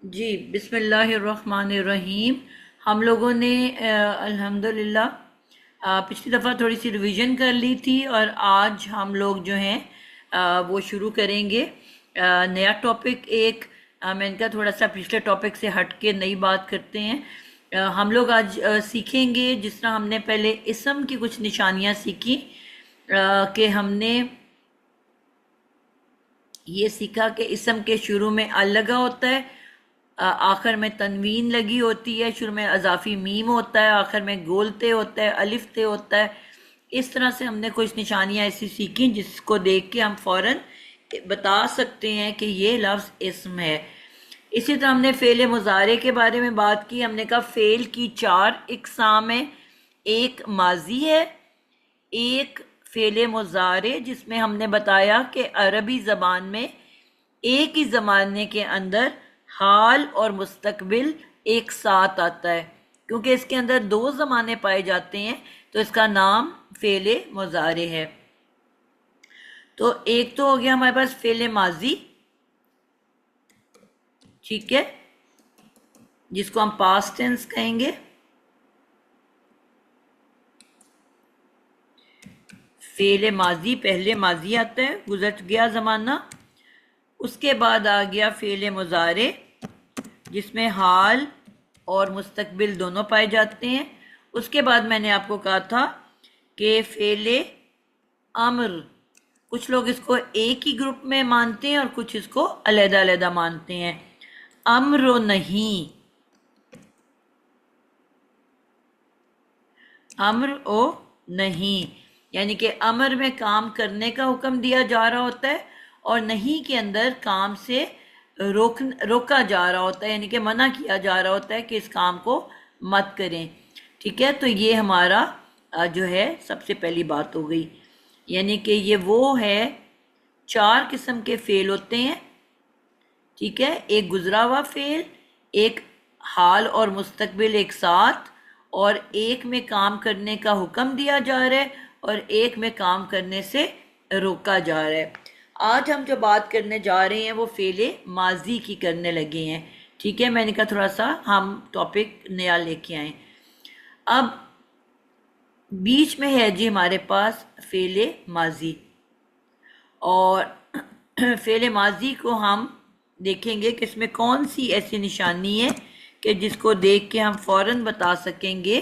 जी, बिस्मिल्लाहिर्रहमानिर्रहीम। हम लोगों ने अल्हम्दुलिल्लाह पिछली दफ़ा थोड़ी सी रिवीजन कर ली थी और आज हम लोग जो हैं वो शुरू करेंगे नया टॉपिक एक। मैंने कहा थोड़ा सा पिछले टॉपिक से हट के नई बात करते हैं। हम लोग आज सीखेंगे जिस तरह हमने पहले इसम की कुछ निशानियां सीखी कि हमने ये सीखा कि इसम के शुरू में अल लगा होता है, आखिर में तनवीन लगी होती है, शुरू में अजाफी मीम होता है, आखिर में गोलते होता है, अलिफ ते होता है। इस तरह से हमने कुछ निशानियां ऐसी सीखी जिसको देख के हम फौरन बता सकते हैं कि ये लफ्ज़ इस्म है। इसी तरह हमने फ़ेल मुजारे के बारे में बात की। हमने कहा फ़ेल की चार इकसाम है। एक माजी है, एक फ़ेल मुजारे जिसमें हमने बताया कि अरबी ज़बान में एक ही ज़माने के अंदर हाल और मुस्तकबिल एक साथ आता है। क्योंकि इसके अंदर दो ज़माने पाए जाते हैं तो इसका नाम फ़ेल मुजारे है। तो एक तो हो गया हमारे पास फ़ेल माजी, ठीक है, जिसको हम पास्ट टेंस कहेंगे। फ़ेल माजी पहले माजी आता है, गुजर गया ज़माना। उसके बाद आ गया फ़ेल मुजारे जिसमें हाल और मुस्तकबिल दोनों पाए जाते हैं। उसके बाद मैंने आपको कहा था कि फ़ेल अम्र, कुछ लोग इसको एक ही ग्रुप में मानते हैं और कुछ इसको अलहदा अलहदा मानते हैं। अम्र नहीं, अम्र ओ नहीं, यानी कि अमर में काम करने का हुक्म दिया जा रहा होता है और नहीं के अंदर काम से रोका जा रहा होता है, यानी कि मना किया जा रहा होता है कि इस काम को मत करें। ठीक है, तो ये हमारा जो है सबसे पहली बात हो गई। यानी कि ये वो है, चार किस्म के फेल होते हैं। ठीक है, एक गुजरा हुआ फेल, एक हाल और मुस्तकबिल एक साथ, और एक में काम करने का हुक्म दिया जा रहा है और एक में काम करने से रोका जा रहा है। आज हम जो बात करने जा रहे हैं वो फेले माजी की करने लगे हैं। ठीक है, मैंने कहा थोड़ा सा हम टॉपिक नया लेके आए। अब बीच में है जी हमारे पास फेले माजी, और फेले माजी को हम देखेंगे कि इसमें कौन सी ऐसी निशानी है कि जिसको देख के हम फौरन बता सकेंगे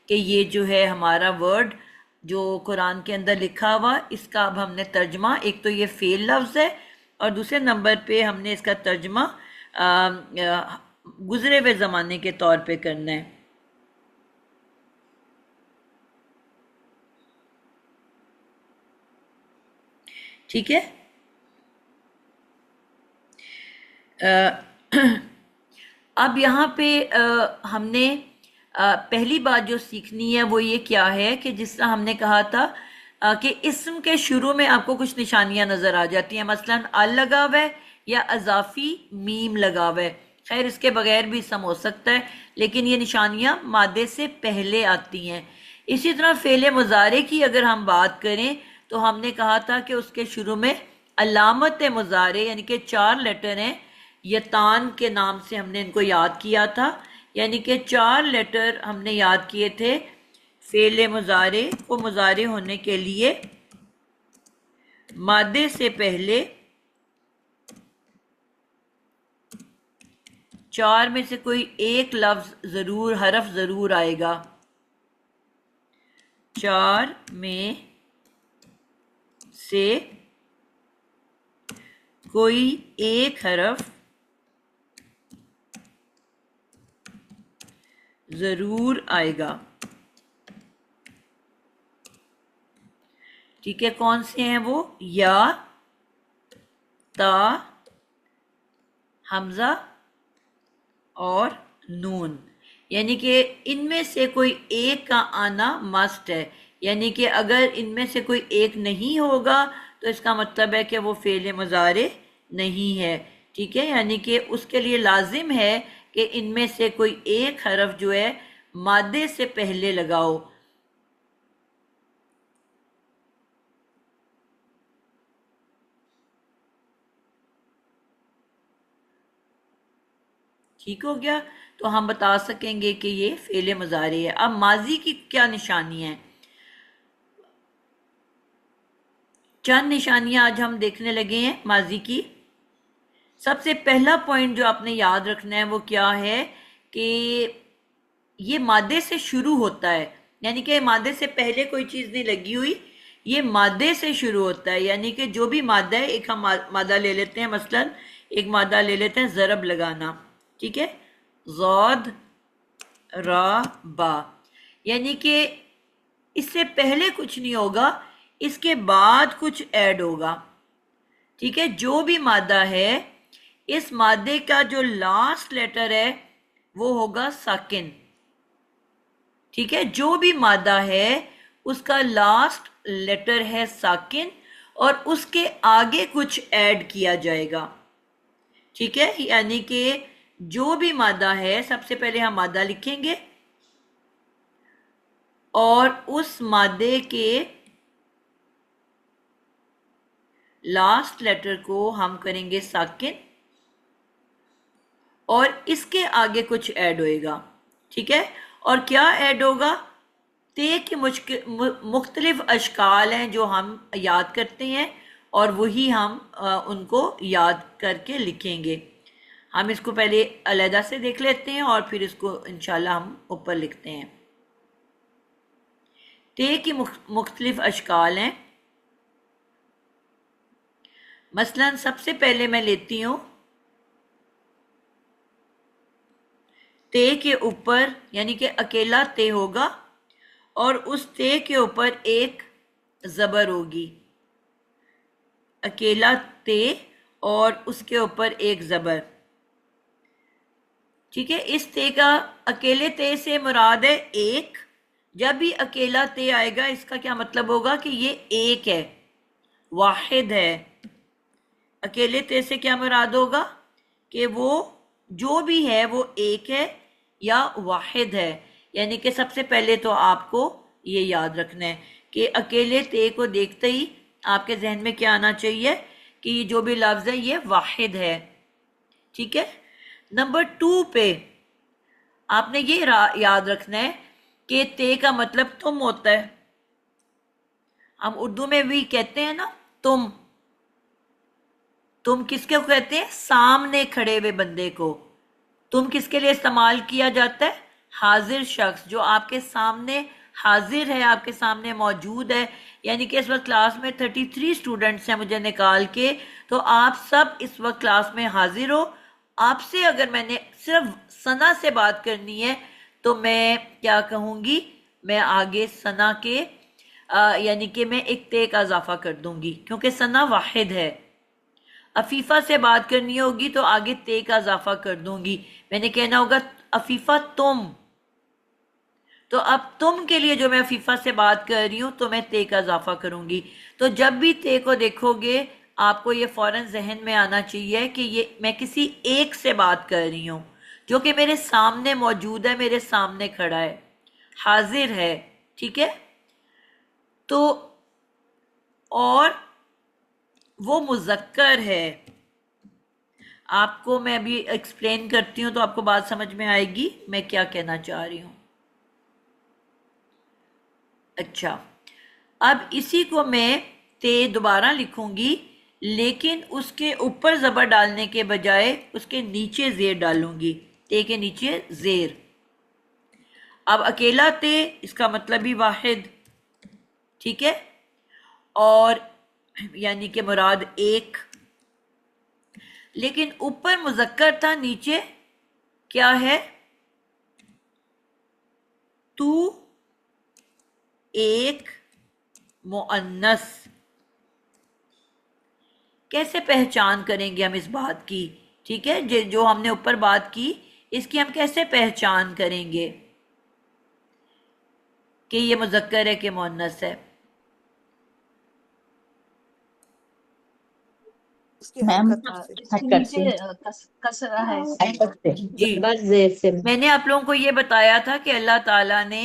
कि ये जो है हमारा वर्ड जो कुरान के अंदर लिखा हुआ, इसका अब हमने तर्जमा, एक तो ये फेल लफ्ज़ है और दूसरे नंबर पे हमने इसका तर्जमा गुजरे हुए ज़माने के तौर पे करना है। ठीक है, अब यहाँ पे हमने पहली बात जो सीखनी है वो ये क्या है कि जिस तरह हमने कहा था कि इस्म के शुरू में आपको कुछ निशानियां नजर आ जाती हैं, मसलन अल लगा हुआ है या अजाफी मीम लगा हुआ है। खैर इसके बगैर भी इसम हो सकता है, लेकिन ये निशानियां मादे से पहले आती हैं। इसी तरह फेले मुजारे की अगर हम बात करें तो हमने कहा था कि उसके शुरू में अलामत मुजारे यानी कि चार लेटर हैं। यतान के नाम से हमने इनको याद किया था, यानी कि चार लेटर हमने याद किए थे फेले मुजारे को मुजारे होने के लिए। मादे से पहले चार में से कोई एक लफ्ज जरूर, हरफ जरूर आएगा। चार में से कोई एक हरफ जरूर आएगा। ठीक है, कौन से हैं वो? या, ता, हमजा और नून, यानी कि इनमें से कोई एक का आना मस्ट है। यानी कि अगर इनमें से कोई एक नहीं होगा तो इसका मतलब है कि वो फेल मुजारे नहीं है। ठीक है, यानी कि उसके लिए लाजिम है कि इनमें से कोई एक हरफ जो है मादे से पहले लगाओ। ठीक हो गया, तो हम बता सकेंगे कि ये फेले मुजारे है। अब माजी की क्या निशानी है, चंद निशानियां आज हम देखने लगे हैं माजी की। सबसे पहला पॉइंट जो आपने याद रखना है वो क्या है कि ये मादे से शुरू होता है, यानी कि मादे से पहले कोई चीज़ नहीं लगी हुई, ये मादे से शुरू होता है। यानी कि जो भी मादा है, एक हम मादा ले लेते हैं, मसलन एक मादा ले लेते हैं ज़रब लगाना, ठीक है, ज़ौद रा बा, यानी कि इससे पहले कुछ नहीं होगा, इसके बाद कुछ ऐड होगा, ठीक है। जो भी मादा है, इस मादे का जो लास्ट लेटर है वो होगा साकिन, ठीक है। जो भी मादा है उसका लास्ट लेटर है साकिन और उसके आगे कुछ ऐड किया जाएगा, ठीक है। यानी कि जो भी मादा है, सबसे पहले हम मादा लिखेंगे और उस मादे के लास्ट लेटर को हम करेंगे साकिन और इसके आगे कुछ ऐड होएगा, ठीक है। और क्या ऐड होगा, ते के मुख्तलिफ अशकाल हैं जो हम याद करते हैं और वही हम उनको याद करके लिखेंगे। हम इसको पहले अलहदा से देख लेते हैं और फिर इसको इंशाल्लाह हम ऊपर लिखते हैं। ते की मुख्तलिफ अशकाल हैं, मसलन सबसे पहले मैं लेती हूँ ते के ऊपर, यानी कि अकेला ते होगा और उस ते के ऊपर एक ज़बर होगी, अकेला ते और उसके ऊपर एक ज़बर, ठीक है। इस ते का, अकेले ते से मुराद है एक, जब भी अकेला ते आएगा इसका क्या मतलब होगा कि ये एक है, वाहिद है। अकेले ते से क्या मुराद होगा कि वो जो भी है वो एक है या वाहिद है। यानी कि सबसे पहले तो आपको ये याद रखना है कि अकेले ते को देखते ही आपके जहन में क्या आना चाहिए कि जो भी लफ्ज़ है ये वाहिद है, ठीक है। नंबर 2 पे आपने ये याद रखना है कि ते का मतलब तुम होता है। हम उर्दू में भी कहते हैं ना तुम किसके को कहते हैं, सामने खड़े हुए बंदे को। तुम किसके लिए इस्तेमाल किया जाता है, हाजिर शख्स, जो आपके सामने हाजिर है, आपके सामने मौजूद है। यानी कि इस वक्त क्लास में 33 स्टूडेंट्स हैं मुझे निकाल के, तो आप सब इस वक्त क्लास में हाजिर हो। आपसे अगर मैंने सिर्फ सना से बात करनी है तो मैं क्या कहूँगी, मैं आगे सना के यानी कि मैं एक ते का इजाफा कर दूंगी क्योंकि सना वाहिद है। अफीफा से बात करनी होगी तो आगे ते का इजाफा कर दूंगी, मैंने कहना होगा अफीफा तुम। तो अब तुम के लिए जो मैं अफीफा से बात कर रही हूं तो मैं ते का इजाफा करूंगी। तो जब भी ते को देखोगे आपको ये फौरन जहन में आना चाहिए कि ये मैं किसी एक से बात कर रही हूं जो कि मेरे सामने मौजूद है, मेरे सामने खड़ा है, हाजिर है, ठीक है। तो और वो मुज़क्कर है। आपको मैं अभी एक्सप्लेन करती हूँ तो आपको बात समझ में आएगी मैं क्या कहना चाह रही हूँ। अच्छा, अब इसी को मैं ते दोबारा लिखूंगी लेकिन उसके ऊपर ज़बर डालने के बजाय उसके नीचे ज़ेर डालूंगी, ते के नीचे ज़ेर। अब अकेला ते इसका मतलब भी वाहिद, ठीक है, और यानी कि मुराद एक, लेकिन ऊपर मुज़क्कर था, नीचे क्या है, तू एक मुअन्नस। कैसे पहचान करेंगे हम इस बात की, ठीक है, जो हमने ऊपर बात की इसकी हम कैसे पहचान करेंगे कि ये मुज़क्कर है कि मुअन्नस है। मैम कसरा है जी, बस जेर से। मैंने आप लोगों को ये बताया था कि अल्लाह ताला ने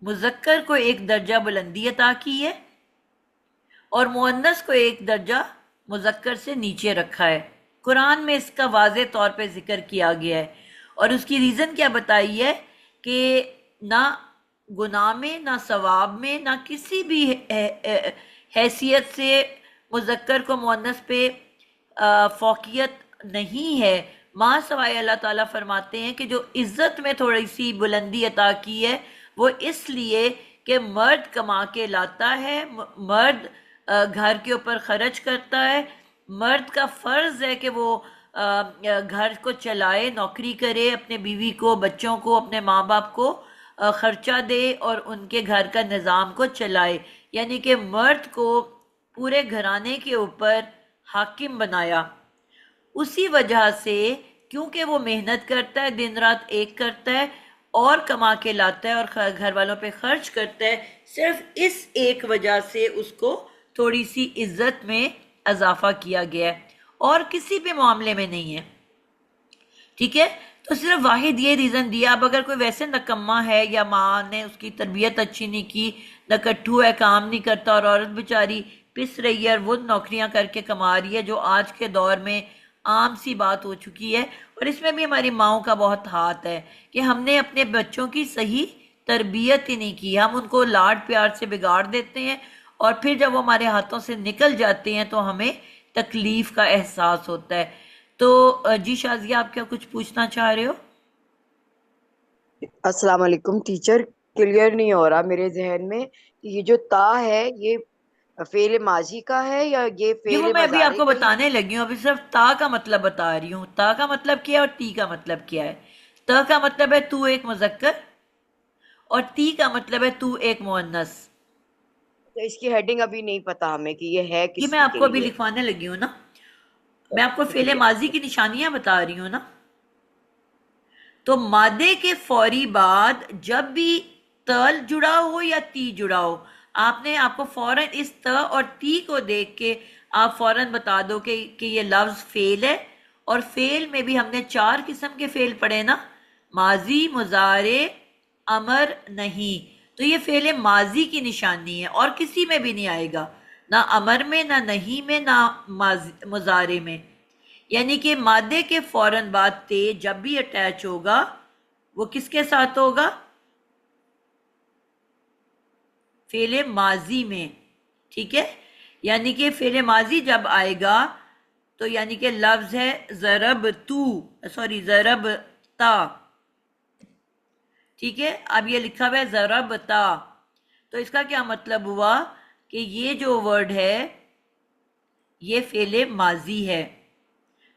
मुज़क्कर को एक दर्जा बुलंदी अता की है और मुअन्नस को एक दर्जा मुज़क्कर से नीचे रखा है। कुरान में इसका वाज़े तौर पे जिक्र किया गया है और उसकी रीज़न क्या बताई है कि ना गुनाह में, ना सवाब में, ना किसी भी हैसियत से मुज़क्कर को मुअन्नस पे फौकियत नहीं है। माँ सवाए अल्लाह ताला फरमाते हैं कि जो इज़्ज़त में थोड़ी सी बुलंदी अता की है वो इसलिए कि मर्द कमा के लाता है, मर्द घर के ऊपर खर्च करता है, मर्द का फ़र्ज़ है कि वो घर को चलाए, नौकरी करे, अपने बीवी को, बच्चों को, अपने माँ बाप को खर्चा दे और उनके घर का निज़ाम को चलाए। यानी कि मर्द को पूरे घराने के ऊपर हाकिम बनाया। उसी वजह से क्योंकि वो मेहनत करता है, दिन रात एक करता है और कमा के लाता है और घर वालों पे खर्च करता है, सिर्फ इस एक वजह से उसको थोड़ी सी इज्जत में इजाफा किया गया है और किसी भी मामले में नहीं है। ठीक है, तो सिर्फ वाहिद ये रीज़न दिया। अब अगर कोई वैसे नकम्मा है या माँ ने उसकी तरबियत अच्छी नहीं की, नकट्ठू है, काम नहीं करता और औरत बेचारी पिस रही है और वो नौकरियां करके कमा रही है, जो आज के दौर में आम सी बात हो चुकी है। और इसमें भी हमारी माओ का बहुत हाथ है कि हमने अपने बच्चों की सही तरबियत ही नहीं की, हम उनको लाड प्यार से बिगाड़ देते हैं और फिर जब वो हमारे हाथों से निकल जाते हैं तो हमें तकलीफ का एहसास होता है। तो जी शाजिया, आप क्या कुछ पूछना चाह रहे हो? अस्सलाम वालेकुम टीचर। क्लियर नहीं हो रहा मेरे जहन में कि ये जो ता है ये फेल माजी का है या ये ये वो फेल मैं अभी मजारे आपको का ही। बताने लगी हूँ, अभी सिर्फ ता का मतलब बता रही हूँ। ता का मतलब क्या है और ती का मतलब क्या है? त का मतलब है तू एक मुजक्कर और ती का मतलब है तू एक मुअन्नस। तो इसकी हेडिंग अभी नहीं पता हमें कि ये है ये किस मैं के आपको अभी लिए। लिखवाने लगी हूँ ना, मैं आपको ठीक फेले है। माजी की निशानियां बता रही हूँ ना। तो मादे के फौरी बाद जब भी तल जुड़ा हो या ती जुड़ा हो, आपने आपको फौरन इस त और ती को देख के आप फौरन बता दो कि ये लफ्ज फेल है। और फेल में भी हमने चार किस्म के फेल पढ़े ना, माजी, मुजारे, अमर, नहीं। तो ये फेल माजी की निशानी है और किसी में भी नहीं आएगा, ना अमर में, ना नहीं में, ना मुजारे में। यानी कि मादे के फौरन बाद ते जब भी अटैच होगा वो किसके साथ होगा? फेले माजी में। ठीक है, यानी कि फेले माजी जब आएगा तो यानी कि लफ्ज है जरब तू, सॉरी जरब ता। ठीक है, अब ये लिखा हुआ है जरब ता, तो इसका क्या मतलब हुआ कि ये जो वर्ड है ये फेले माजी है।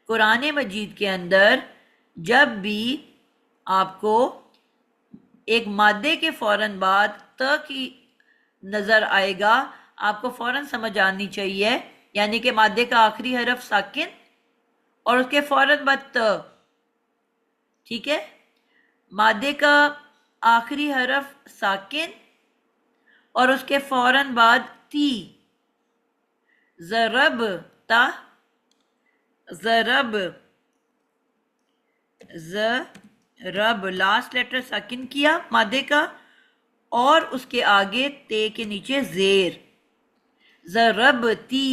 कुरान मजीद के अंदर जब भी आपको एक मादे के फौरन बाद त की नजर आएगा, आपको फौरन समझ आनी चाहिए, यानी कि मादे का आखिरी हरफ साकिन और उसके फौरन बाद त। ठीक है, मादे का आखिरी हरफ साकिन और उसके फौरन बाद ती। जरब ता, जरब, जरब लास्ट लेटर साकिन किया मादे का और उसके आगे ते के नीचे जेर, जरबती।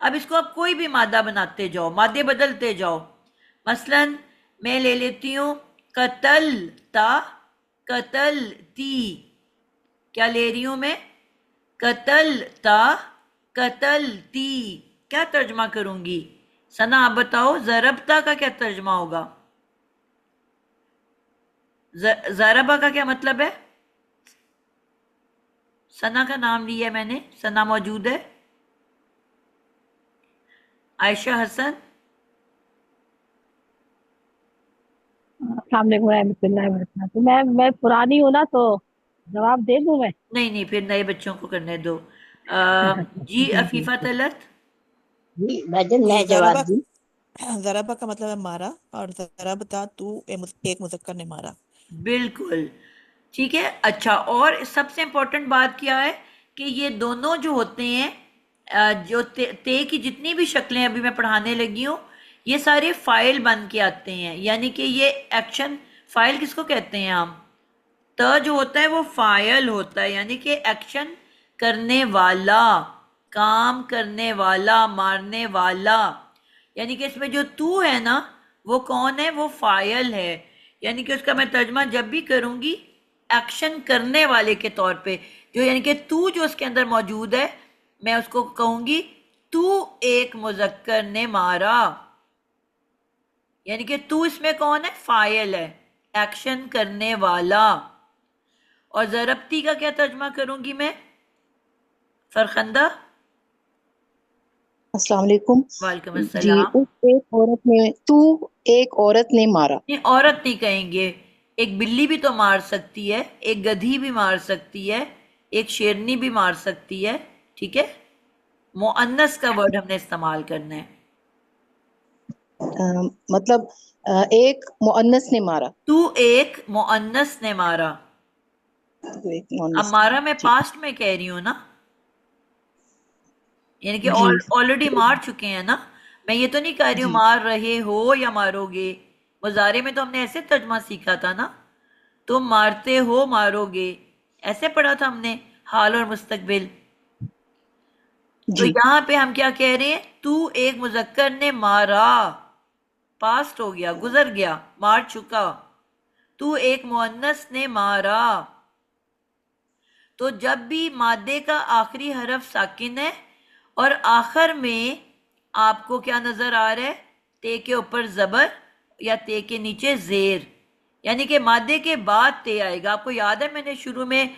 अब इसको आप कोई भी मादा बनाते जाओ, मादे बदलते जाओ। मसलन मैं ले लेती हूं कतल ता, कतल ती। क्या ले रही हूं मैं? कतल ता, कतल ती। क्या तर्जमा करूंगी? सना आप बताओ, जरबता का क्या तर्जमा होगा? ज़ारबा का क्या मतलब है? सना का नाम लिया है मैंने, सना मौजूद है? आयशा हसन? अस्सलाम वालेकुम रहमतुल्लाहि व बरकातहू। मैं पुरानी हूँ ना, तो जवाब दे दूं मैं? नहीं नहीं, फिर नए बच्चों को करने दो। जी जी जी अफीफा जी तलत? जी भाईजान, जी मैं जवाब दी। जराबा का मतलब है मारा, और जराबता तू एक मुजक्कर ने मारा। बिल्कुल ठीक है। अच्छा, और सबसे इंपॉर्टेंट बात क्या है कि ये दोनों जो होते हैं जो ते की जितनी भी शक्लें अभी मैं पढ़ाने लगी हूँ, ये सारे फाइल बन के आते हैं। यानी कि ये एक्शन फाइल किसको कहते हैं हम? त जो होता है वो फायल होता है, यानी कि एक्शन करने वाला, काम करने वाला, मारने वाला। यानी कि इसमें जो तू है ना, वो कौन है? वो फायल है। यानी कि उसका मैं तर्जमा जब भी करूंगी एक्शन करने वाले के तौर पे, जो यानी कि तू जो उसके अंदर मौजूद है, मैं उसको कहूंगी तू एक मुजक्कर ने मारा। यानी कि तू इसमें कौन है? फाइल है, एक्शन करने वाला। और जरबती का क्या तर्जमा करूंगी मैं फरखंदा? अस्सलाम वालेकुम। वालेकुम जी, अस्सलाम। तू एक औरत ने मारा। नहीं, औरत नहीं कहेंगे। एक बिल्ली भी तो मार सकती है, एक गधी भी मार सकती है, एक शेरनी भी मार सकती है। ठीक है, मुअन्नस का वर्ड हमने इस्तेमाल करना है। मतलब एक मुअन्नस ने मारा। तू एक मुअन्नस ने मारा। तो एक अब मुअन्नस ने मारा मारा। मैं जी पास्ट में कह रही हूं ना, यानी कि जी ऑलरेडी मार चुके हैं ना। मैं ये तो नहीं कह रही हूँ जी मार रहे हो या मारोगे। मुजारे में तो हमने ऐसे तर्जमा सीखा था ना, तुम मारते हो मारोगे, ऐसे पढ़ा था हमने, हाल और मुस्तकबिल। तो जी यहां पे हम क्या कह रहे हैं? तू एक मुजक्कर ने मारा, पास्ट हो गया, गुजर गया, मार चुका। तू एक मुअन्नस ने मारा। तो जब भी मादे का आखिरी हरफ साकिन है और आखिर में आपको क्या नजर आ रहा है? ते के ऊपर जबर या ते के नीचे जेर, यानी कि मादे के बाद ते आएगा। आपको याद है मैंने शुरू में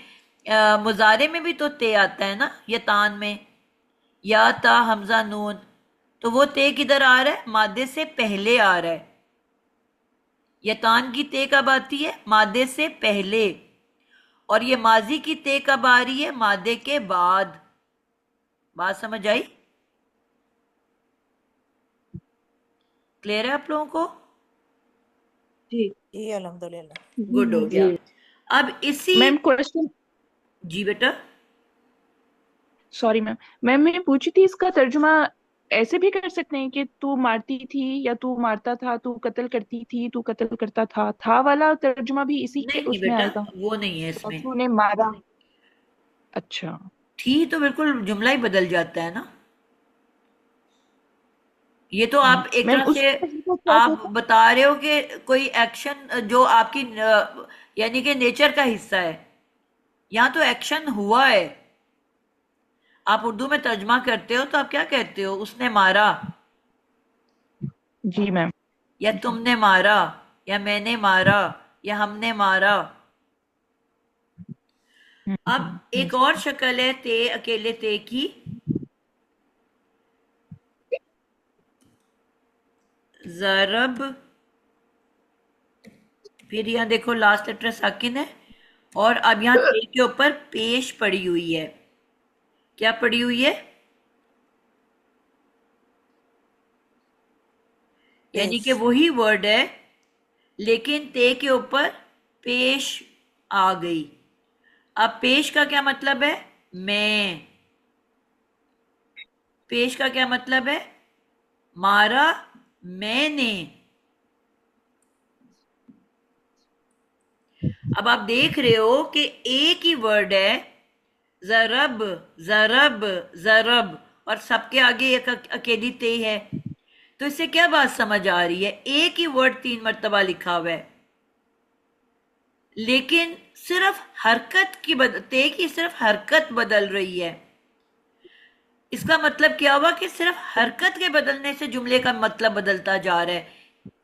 मुजारे में भी तो ते आता है ना, ये तान में, या ता हमजा नून। तो वो ते किधर आ रहा है? मादे से पहले आ रहा है। यतान की ते कब आती है? मादे से पहले। और ये माजी की ते कब आ रही है? मादे के बाद। बात समझ आई? क्लियर है आप लोगों को? जी जी अल्हम्दुलिल्लाह। जी गुड हो जी। गया। अब इसी, मैम क्वेश्चन, जी बेटा। Sorry ma'am. मैम मैं पूछी थी इसका तर्जुमा ऐसे भी कर सकते हैं कि तू मारती थी या तू मारता था, तू कत्ल करती थी, तू कत्ल करता था वाला तर्जुमा भी इसी के नहीं नहीं उसमें बेटा, आएगा। वो नहीं है और इसमें। तूने मारा। अच्छा। थी तो बिल्कुल जुमला ही बदल जाता है ना। ये तो आप एक मैम तरह से उसका तर्जुमा क्या आप होगा? बता रहे हो कि कोई एक्शन जो आपकी यानी कि नेचर का हिस्सा है। यहाँ तो एक्शन हुआ है। आप उर्दू में तर्जमा करते हो तो आप क्या कहते हो? उसने मारा, जी मैम। या जी। तुमने मारा, या मैंने मारा, या हमने मारा। अब एक और शक्ल है ते, अकेले ते की। जरब, फिर यहाँ देखो लास्ट लेटर साकिन है, और अब यहाँ ते के ऊपर पेश पड़ी हुई है। क्या पड़ी हुई है? यानी पेश। कि वही वर्ड है, लेकिन ते के ऊपर पेश आ गई। अब पेश का क्या मतलब है? मैं। पेश का क्या मतलब है? मारा मैंने। अब आप देख रहे हो कि एक ही वर्ड है, जरब, जरब, जरब, और सबके आगे एक अकेली ते है। तो इससे क्या बात समझ आ रही है? एक ही वर्ड 3 मरतबा लिखा हुआ है, लेकिन सिर्फ हरकत की ते की सिर्फ हरकत बदल रही है। इसका मतलब क्या हुआ कि सिर्फ हरकत के बदलने से जुमले का मतलब बदलता जा रहा है।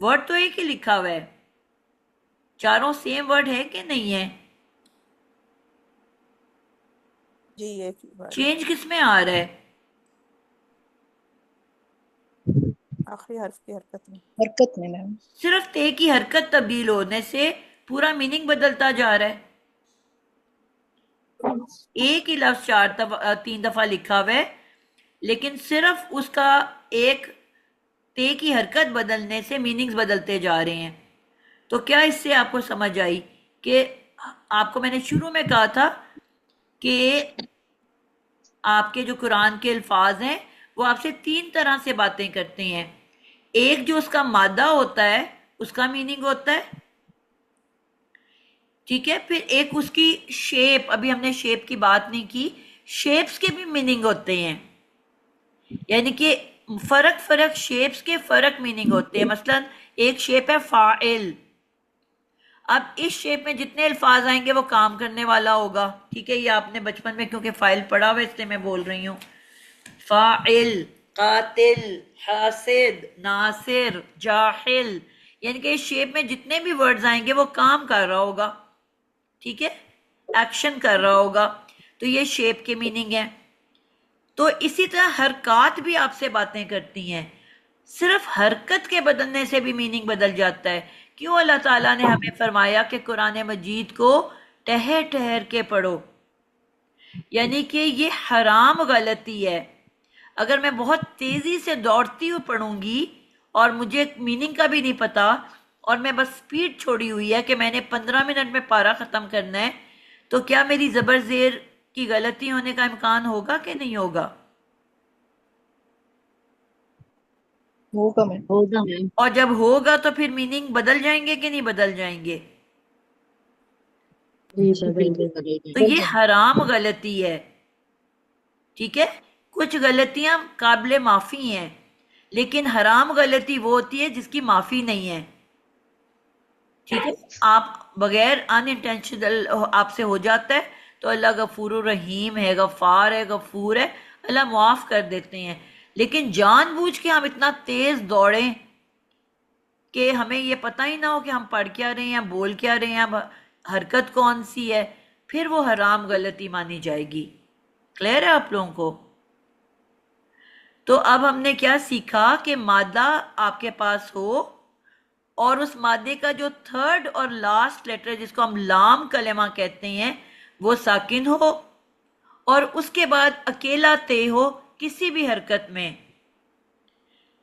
वर्ड तो एक ही लिखा हुआ है। चारों सेम वर्ड है कि नहीं है? जी एक ही बार है। चेंज किस में आ रहा है? आखिरी हर्फ की हरकत में। हरकत में मैम। सिर्फ ते की हरकत तब्दील होने से पूरा मीनिंग बदलता जा रहा है। एक ही लफ्ज 3 दफा लिखा हुआ है, लेकिन सिर्फ उसका एक ते की हरकत बदलने से मीनिंग्स बदलते जा रहे हैं। तो क्या इससे आपको समझ आई कि आपको मैंने शुरू में कहा था कि आपके जो कुरान के अल्फाज हैं वो आपसे 3 तरह से बातें करते हैं। एक जो उसका मादा होता है उसका मीनिंग होता है, ठीक है। फिर एक उसकी शेप, अभी हमने शेप की बात नहीं की, शेप्स के भी मीनिंग होते हैं। यानी कि फर्क फर्क शेप्स के फर्क मीनिंग होते हैं। मसलन एक शेप है फाइल, अब इस शेप में जितने अल्फाज आएंगे वो काम करने वाला होगा, ठीक है। ये आपने बचपन में क्योंकि फाइल पढ़ा हुआ इसलिए मैं बोल रही हूँ। फाइल, कातिल, हासिद, नासिर, जाहिल, यानी कि इस शेप में जितने भी वर्ड्स आएंगे वो काम कर रहा होगा, ठीक है, एक्शन कर रहा होगा। तो ये शेप के मीनिंग है। तो इसी तरह हरकत भी आपसे बातें करती हैं, सिर्फ हरकत के बदलने से भी मीनिंग बदल जाता है। क्यों अल्लाह ताला ने हमें फरमाया कि कुरान मजीद को ठहर ठहर के पढ़ो, यानी कि ये हराम गलती है। अगर मैं बहुत तेजी से दौड़ती हुई पढ़ूंगी और मुझे मीनिंग का भी नहीं पता और मैं बस स्पीड छोड़ी हुई है कि मैंने 15 मिनट में पारा खत्म करना है, तो क्या मेरी जबर जेर की गलती होने का इम्कान होगा कि नहीं होगा? होगा मैम। होगा मैम। और जब होगा तो फिर मीनिंग बदल जाएंगे कि नहीं बदल जाएंगे? तो ये हराम गलती है, ठीक है। कुछ गलतियां काबिले माफी हैं, लेकिन हराम गलती वो होती है जिसकी माफी नहीं है, ठीक है। आप बगैर अनइंटेंशनल आपसे हो जाता है तो अल्लाह गफूर रहीम है, गफ्फार है, गफूर है, अल्लाह माफ कर देते हैं। लेकिन जानबूझ के हम इतना तेज दौड़ें कि हमें ये पता ही ना हो कि हम पढ़ क्या रहे हैं या बोल क्या रहे हैं, अब हरकत कौन सी है, फिर वो हराम गलती मानी जाएगी। क्लियर है आप लोगों को? तो अब हमने क्या सीखा कि मादा आपके पास हो और उस मादे का जो थर्ड और लास्ट लेटर जिसको हम लाम कलेमा कहते हैं वो साकिन हो और उसके बाद अकेला ते हो किसी भी हरकत में,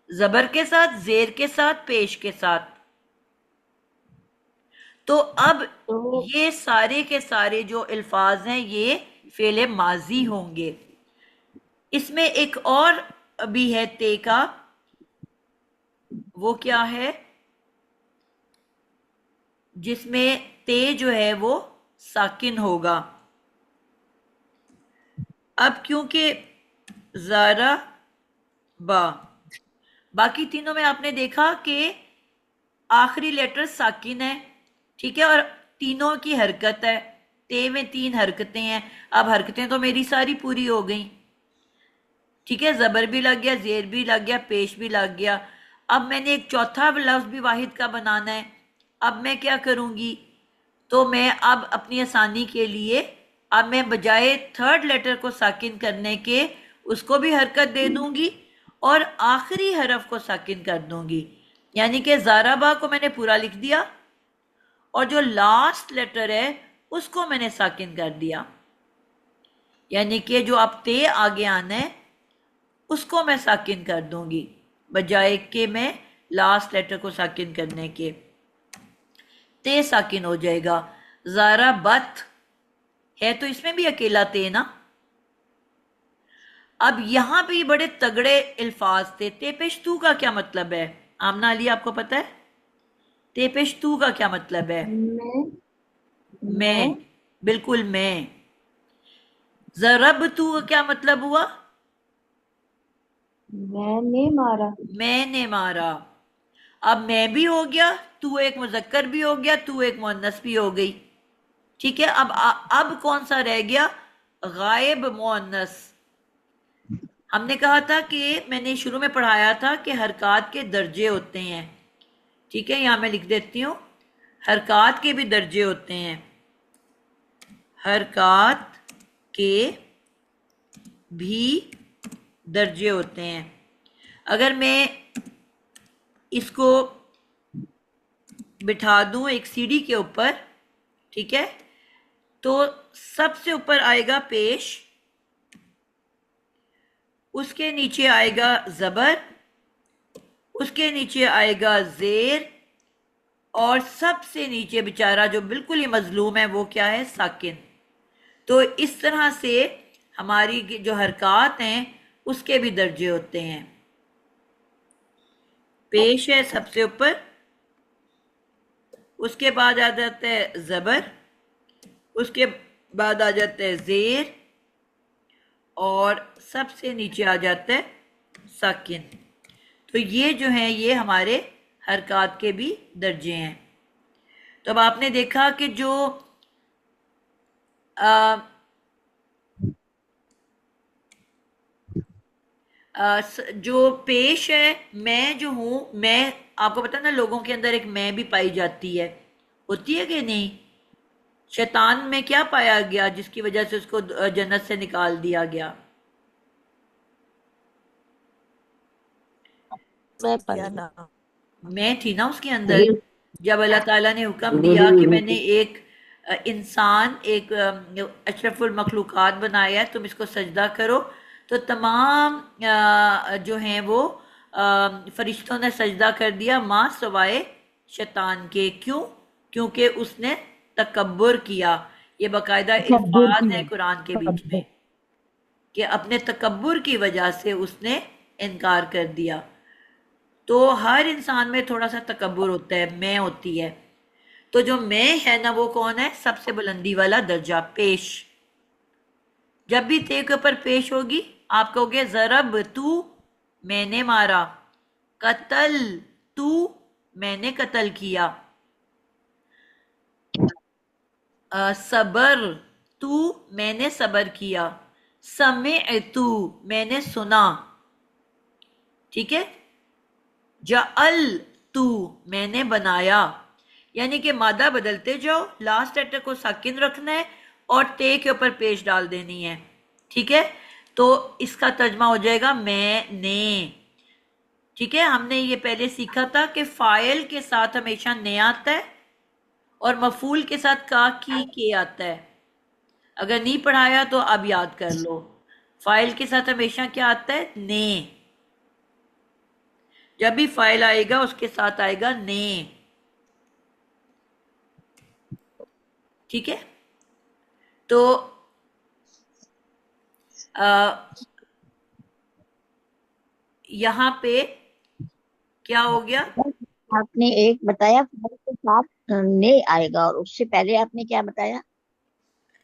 जबर के साथ, जेर के साथ, पेश के साथ। तो अब ये सारे के सारे जो अल्फाज हैं ये फेले माजी होंगे। इसमें एक और भी है ते का, वो क्या है, जिसमें ते जो है वो साकिन होगा। अब क्योंकि ज़ारा बा, बाकी तीनों में आपने देखा कि आखिरी लेटर साकिन है, ठीक है, और तीनों की हरकत है। ते में 3 हरकतें हैं। अब हरकतें तो मेरी सारी पूरी हो गई, ठीक है, जबर भी लग गया, जेर भी लग गया, पेश भी लग गया। अब मैंने एक चौथा लफ्ज भी वाहिद का बनाना है। अब मैं क्या करूंगी, तो मैं अब अपनी आसानी के लिए अब मैं बजाय थर्ड लेटर को साकिन करने के उसको भी हरकत दे दूंगी और आखिरी हरफ को साकिन कर दूंगी। यानी कि ज़ाराबा को मैंने पूरा लिख दिया और जो लास्ट लेटर है उसको मैंने साकिन कर दिया। यानी कि जो अब ते आगे आना है उसको मैं साकिन कर दूंगी बजाय कि मैं लास्ट लेटर को साकिन करने के। ते साकिन हो जाएगा। ज़ारा बत है तो इसमें भी अकेला ते ना। अब यहां भी बड़े तगड़े अल्फाज थे। ते पेश तू का क्या मतलब है? आमना अली आपको पता है ते पेश तू का क्या मतलब है? मैं, बिल्कुल मैं। ज़रब तू का क्या मतलब हुआ? मैंने मारा। मैंने मारा। अब मैं भी हो गया, तू एक मुजक्कर भी हो गया, तू एक मुअन्नस भी हो गई, ठीक है। अब कौन सा रह गया? गायब मुअन्नस। हमने कहा था कि मैंने शुरू में पढ़ाया था कि हरकत के दर्जे होते हैं, ठीक है। यहां मैं लिख देती हूं, हरकत के भी दर्जे होते हैं। हरकत के भी दर्जे होते हैं। अगर मैं इसको बिठा दूं एक सीढ़ी के ऊपर, ठीक है, तो सबसे ऊपर आएगा पेश, उसके नीचे आएगा जबर, उसके नीचे आएगा जेर और सबसे नीचे बेचारा जो बिल्कुल ही मजलूम है वो क्या है? साकिन। तो इस तरह से हमारी जो हरकत हैं उसके भी दर्जे होते हैं। पेश है सबसे ऊपर, उसके बाद आ जाता है जबर, उसके बाद आ जाता है जेर और सबसे नीचे आ जाता है साकिन। तो ये जो है ये हमारे हरकत के भी दर्जे हैं। तो अब आपने देखा कि जो आ, जो पेश है, मैं जो हूं, मैं, आपको पता है ना लोगों के अंदर एक मैं भी पाई जाती है, होती है कि नहीं? शैतान में क्या पाया गया जिसकी वजह से उसको जन्नत से निकाल दिया गया? मैं क्या पाली नाम? मैं थी ना उसके अंदर। जब अल्लाह ताला ने हुक्म दिया कि मैंने एक इंसान, एक अशरफुल मखलूकात बनाया है, तुम इसको सजदा करो, तो तमाम जो हैं वो फरिश्तों ने सजदा कर दिया, माँ सवाए शैतान के। क्यों? क्योंकि उसने तकब्बुर किया। ये बाकायदा तकब्बुर अल्फाज की है कुरान के बीच तकब्बुर में कि अपने तकब्बुर की वजह से उसने इनकार कर दिया। तो हर इंसान में थोड़ा सा तकब्बुर होता है, मैं होती है। तो जो मैं है ना, वो कौन है? सबसे बुलंदी वाला दर्जा, पेश। जब भी ते के ऊपर पेश होगी, आप कहोगे जरब तू, मैंने मारा। कतल तू, मैंने कत्ल किया। सबर तू, मैंने सबर किया। समय तू, मैंने सुना। ठीक है। जअल तू, मैंने बनाया। यानी कि मादा बदलते जाओ, लास्ट लेटर को साकिन रखना है और ते के ऊपर पेश डाल देनी है। ठीक है। तो इसका तर्जमा हो जाएगा मैंने। ठीक है। हमने ये पहले सीखा था कि फाइल के साथ हमेशा ने आता है और मफूल के साथ का की के आता है। अगर नहीं पढ़ाया तो अब याद कर लो। फाइल के साथ हमेशा क्या आता है? ने। जब भी फाइल आएगा उसके साथ आएगा ने। ठीक है। तो यहां पे क्या हो गया? आपने एक बताया फल के साथ ने आएगा, और उससे पहले आपने क्या बताया?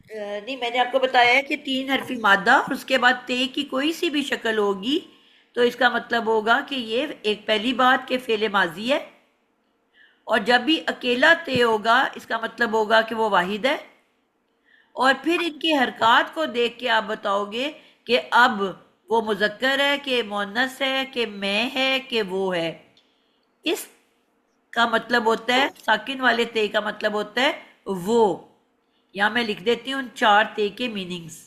नहीं, मैंने आपको बताया है कि तीन हरफी मादा और उसके बाद ते की कोई सी भी शक्ल होगी तो इसका मतलब होगा कि ये एक, पहली बात कि फेले माजी है, और जब भी अकेला ते होगा इसका मतलब होगा कि वो वाहिद है। और फिर इनकी हरकत को देख के आप बताओगे कि अब वो मुजक्कर है कि मुअन्नस है कि मैं है कि वो है। इस का मतलब होता है, साकिन वाले ते का मतलब होता है वो। यहां मैं लिख देती हूँ चार ते के मीनिंग्स।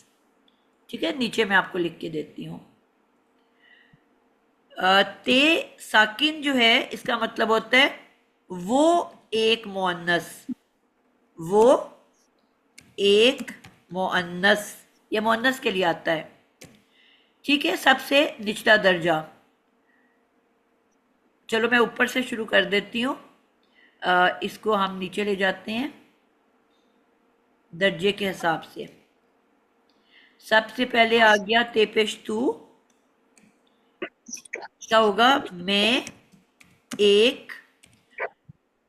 ठीक है, नीचे मैं आपको लिख के देती हूँ। ते साकिन जो है इसका मतलब होता है वो एक मुअन्नस, वो एक मुअन्नस, ये मुअन्नस के लिए आता है। ठीक है, सबसे निचला दर्जा। चलो मैं ऊपर से शुरू कर देती हूँ। इसको हम नीचे ले जाते हैं दर्जे के हिसाब से। सबसे पहले आ गया तेपेश तू, क्या होगा? मैं एक।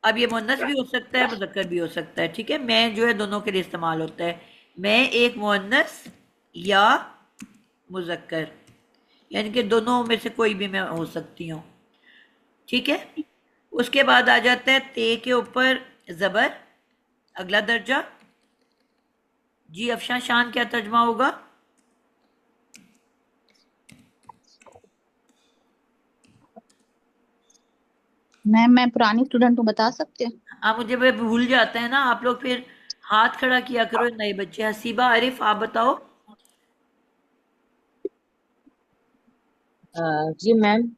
अब ये मुन्नस भी हो सकता है, मुजक्कर भी हो सकता है। ठीक है, मैं जो है दोनों के लिए इस्तेमाल होता है। मैं एक मुन्नस या मुजक्कर, यानी कि दोनों में से कोई भी मैं हो सकती हूँ। ठीक है। उसके बाद आ जाता है ते के ऊपर जबर, अगला दर्जा। जी अफशान शान, क्या तर्जमा होगा? मैम, मैं पुरानी स्टूडेंट हूँ, बता सकते हो? हाँ, मुझे वह भूल जाता है ना आप लोग, फिर हाथ खड़ा किया करो नए बच्चे। हसीबा आरिफ, आप बताओ। जी मैम,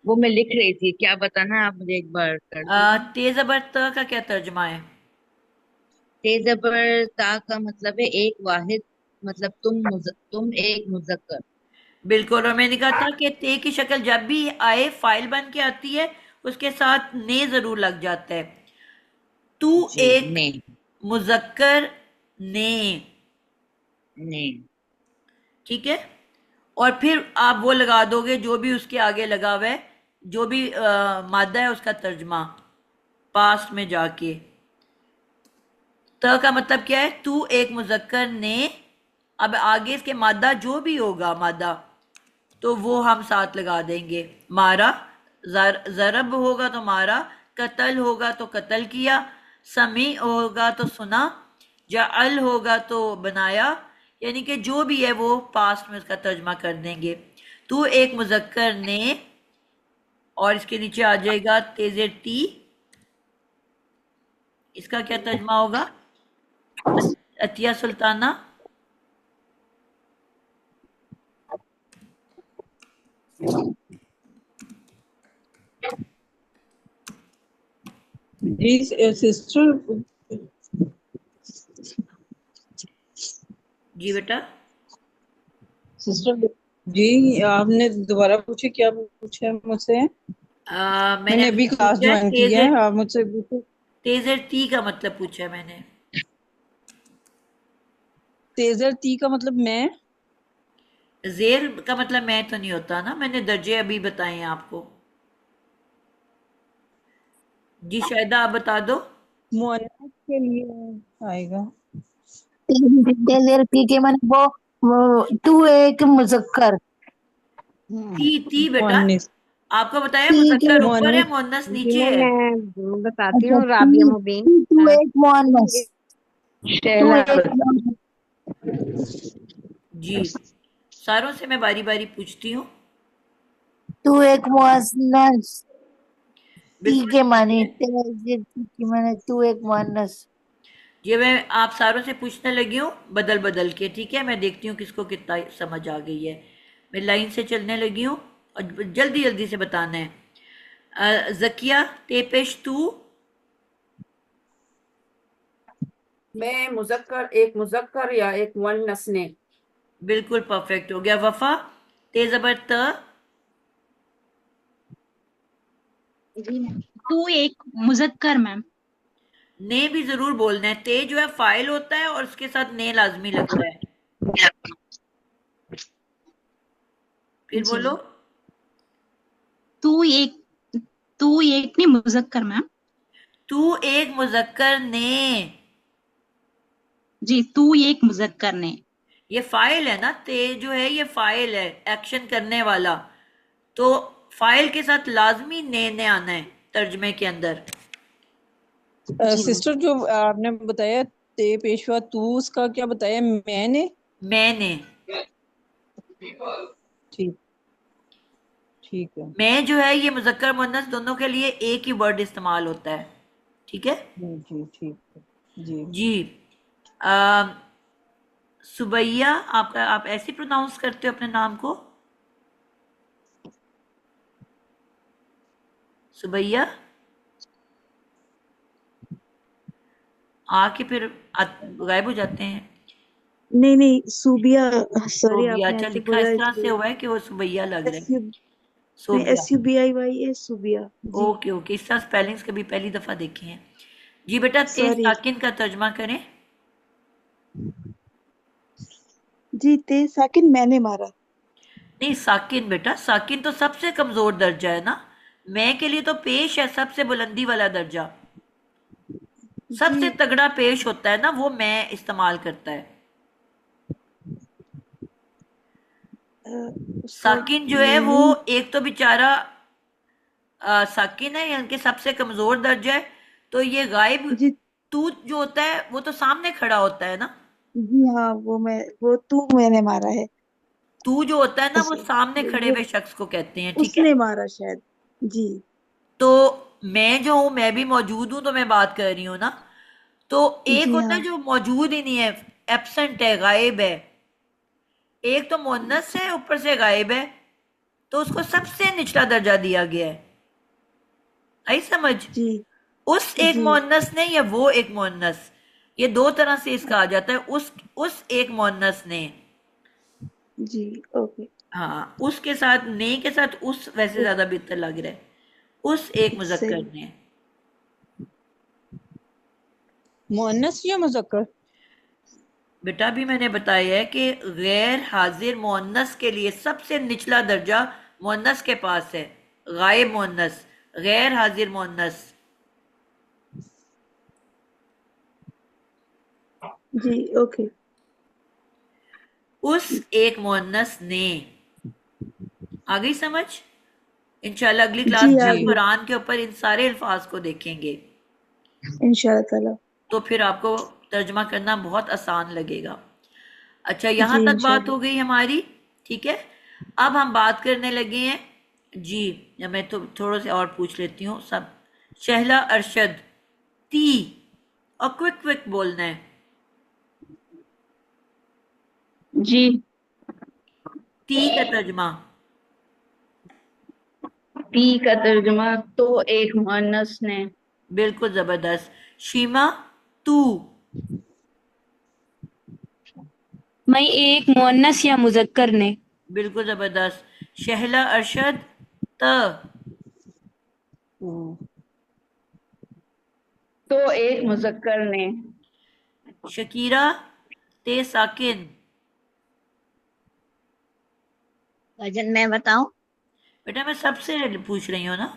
वो मैं लिख रही थी, क्या बताना है आप मुझे एक बार कर दीजिए। तेज अबर त का क्या तर्जमा है? तेजबर ता का मतलब है एक वाहिद, मतलब तुम एक मुजक्कर। बिल्कुल। और मैंने कहा था कि ते की शक्ल जब भी आए फाइल बन के आती है, उसके साथ ने जरूर लग जाता है। तू जी एक ने। मुजक्कर ने। ने। ठीक है। और फिर आप वो लगा दोगे जो भी उसके आगे लगा हुआ है, जो भी मादा है उसका तर्जमा पास्ट में जाके। त का मतलब क्या है? तू एक मुजक्कर ने। अब आगे इसके मादा जो भी होगा मादा, तो वो हम साथ लगा देंगे। मारा, जरब होगा तो मारा, कत्ल होगा तो कत्ल किया, समी होगा तो सुना, जअल होगा तो बनाया, यानी कि जो भी है वो पास्ट में उसका तर्जमा कर देंगे। तू एक मुजक्कर ने, और इसके नीचे आ जाएगा तेजे टी, इसका क्या तर्जमा होगा? अतिया सुल्ताना। जी सिस्टर, जी बेटा। सिस्टर जी आपने दोबारा पूछे, क्या पूछा है मुझसे? मैंने अभी क्लास पूछा ज्वाइन की है, आप मुझसे पूछे। तेजर ती का मतलब पूछा है मैंने। तेजर ती का मतलब मैं। जेर का मतलब मैं तो नहीं होता ना, मैंने दर्जे अभी बताए हैं आपको। जी शायदा आप बता दो। मुअन्नस के लिए आएगा। तेजर पी के मन वो तू एक मुजक्कर। ती बेटा, मुअन्निस। आपको बताया ती के मुजक्कर ऊपर है, मुअन्निस। मुअन्नस जी नीचे है। मैं बताती अच्छा हूँ, राबिया ती, मुबीन। तू एक मुअन्नस, तू शहला एक जी सारों से मैं बारी बारी पूछती हूँ। तू एक मुअन्नस, ती बिल्कुल के ठीक माने है। तेजर ती के माने तू एक मुअन्नस। ये मैं आप सारों से पूछने लगी हूँ बदल बदल के, ठीक है? मैं देखती हूँ किसको कितना समझ आ गई है। मैं लाइन से चलने लगी हूँ और जल्दी जल्दी से बताना है। जकिया तेपेश तू। मैं मुजक्कर, एक मुजक्कर या एक मुअन्नस ने। बिल्कुल परफेक्ट हो गया। वफा ते ज़बर त। जी मैम, तू एक मुजक्कर मैम। ने भी जरूर बोलना है। ते जो है फाइल होता है और उसके साथ ने लाजमी लगता है। फिर जी बोलो। तू एक, तू एक नहीं मुजक्कर मैम। तू एक मुजक्कर ने। जी तू एक मुजक्कर ने। ये फाइल है ना, ते जो है ये फाइल है, एक्शन करने वाला। तो फाइल के साथ लाजमी ने आना है तर्जमे के अंदर। जी मैम। सिस्टर जो आपने बताया ते पेशवा तू, उसका क्या बताया? मैंने। ठीक, ठीक है। मैं जो है ये मुजक्कर मुन्नस दोनों के लिए एक ही वर्ड इस्तेमाल होता है, ठीक है? जी जी ठीक है जी। जी। आ, सुबैया, आपका आप ऐसे प्रोनाउंस करते हो अपने नाम को? सुबैया आके फिर गायब हो जाते हैं। नहीं नहीं, सूबिया। सॉरी, सोबिया, आपने अच्छा ऐसे लिखा बोला इस तरह से इसलिए। हुआ है कि वो सुबैया लग रहा एस है। यू नहीं, सोबिया। SUBIY है, सूबिया जी। ओके ओके, इस तरह स्पेलिंग्स कभी पहली दफा देखे हैं। जी बेटा, ते सॉरी साकिन का तर्जमा करें। जी। ते साकिन मैंने मारा। नहीं साकिन बेटा, साकिन तो सबसे कमजोर दर्जा है ना। मैं के लिए तो पेश है सबसे बुलंदी वाला दर्जा। सबसे जी तगड़ा पेश होता है ना, वो मैं इस्तेमाल करता है। उसका साकिन जो है वो मीनिंग। एक तो बेचारा साकिन है, यानी कि सबसे कमजोर दर्जा है। तो ये गायब जी तू जो होता है वो तो सामने खड़ा होता है ना। जी हाँ, वो तू मैंने मारा है। तू जो होता है ना वो उस सामने खड़े वो हुए शख्स को कहते हैं, ठीक है? उसने मारा शायद। जी तो मैं जो हूं, मैं भी मौजूद हूं तो मैं बात कर रही हूं ना। तो एक जी होता है हाँ जो मौजूद ही नहीं है, एब्सेंट है, गायब है। एक तो मुन्नस है ऊपर से गायब है, तो उसको सबसे निचला दर्जा दिया गया है। आई समझ? जी उस एक जी मुअन्नस ने या वो एक मुअन्नस, ये दो तरह से इसका आ जाता है। उस एक मुअन्नस ने। जी ओके। हाँ, उसके साथ ने के साथ उस वैसे ज्यादा बेहतर लग रहा है। उस एक मुजक्कर सही। ने। मुअन्नस या मुजक्कर? बेटा भी मैंने बताया है कि गैर हाजिर मुअन्नस के लिए सबसे निचला दर्जा मुअन्नस के पास है। गायब मुअन्नस, गैर हाजिर मुअन्नस। जी ओके। उस एक मुअन्नस ने। आ गई समझ? इंशाल्लाह अगली क्लास जी में आ हम जी गई। कुरान के ऊपर इन सारे अल्फाज को देखेंगे। इंशाल्लाह ताला। तो फिर आपको तर्जमा करना बहुत आसान लगेगा। अच्छा, जी यहाँ तक बात इंशाल्लाह। हो गई हमारी, ठीक है। अब हम बात करने लगे हैं जी, या मैं तो थोड़े से और पूछ लेती हूँ सब। शहला अरशद, ती, और क्विक क्विक बोलना है। जी। ती का तर्जमा। ती का तर्जुमा तो एक मुअन्नस ने। बिल्कुल जबरदस्त। शीमा, तू। मैं एक मुअन्नस या मुजक्कर ने। बिल्कुल जबरदस्त। शहला अरशद, त। तो एक मुजक्कर ने। शकीरा, ते साकिन। भजन मैं बताऊं? बेटा मैं सबसे पूछ रही हूँ ना,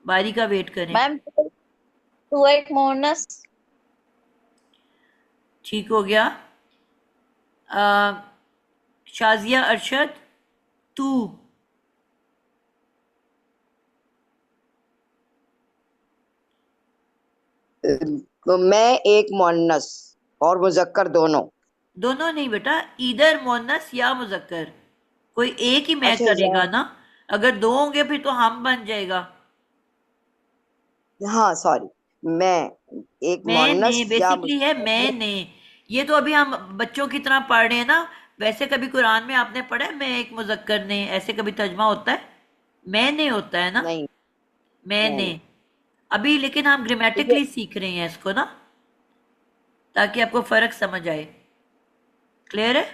बारी का वेट करें। मैम तू एक मोनस। ठीक हो गया। शाजिया अरशद, तू। मैं एक मुअन्नस और मुजक्कर दोनों। दोनों नहीं बेटा, इधर मुअन्नस या मुजक्कर, कोई एक ही मैं अच्छा करेगा ना। अगर दो होंगे फिर तो हम बन जाएगा। हाँ सॉरी, मैं एक मैंने मुअन्नस या बेसिकली है मैंने। ये तो अभी हम बच्चों की तरह पढ़ रहे हैं ना। वैसे कभी कुरान में आपने पढ़ा है मैं एक मुजक्कर ने, ऐसे कभी तर्जमा होता है? मैंने होता है ना, नहीं मैंने। नहीं। अभी लेकिन हम ग्रामेटिकली सीख रहे हैं इसको ना, ताकि आपको फर्क समझ आए। क्लियर है?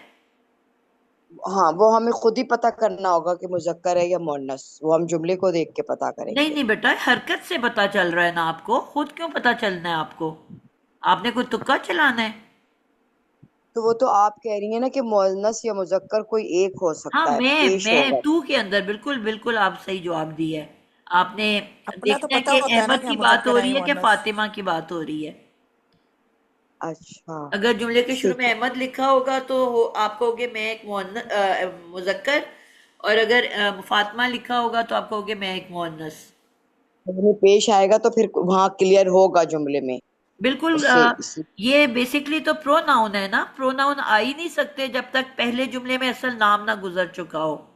हाँ, वो हमें खुद ही पता करना होगा कि मुजक्कर है या मुअन्नस, वो हम जुमले को देख के पता नहीं करेंगे। नहीं बेटा, हरकत से पता चल रहा है ना आपको, खुद क्यों पता चलना है आपको? आपने कोई तुक्का चलाना है? तो वो तो आप कह रही है ना कि मुअन्नस या मुजक्कर कोई एक हो हाँ, सकता है, पेश मैं होगा। तू के अंदर बिल्कुल बिल्कुल आप सही जवाब दी है आपने। अपना तो देखना है पता कि होता है ना अहमद कि की हम बात हो मुजक्कर है रही या है कि मुअन्नस। फातिमा की बात हो रही है। अच्छा अगर जुमले के शुरू में ठीक है। अहमद लिखा होगा तो आप कहोगे मैं एक मुजक्कर, और अगर फातिमा लिखा होगा तो आप कहोगे मैं एक मुअन्नस। अगर वो पेश आएगा तो फिर वहां क्लियर होगा जुमले में। बिल्कुल। उससे इसी ये बेसिकली तो प्रोनाउन है ना, प्रोनाउन आ ही नहीं सकते जब तक पहले जुमले में असल नाम ना गुजर चुका हो।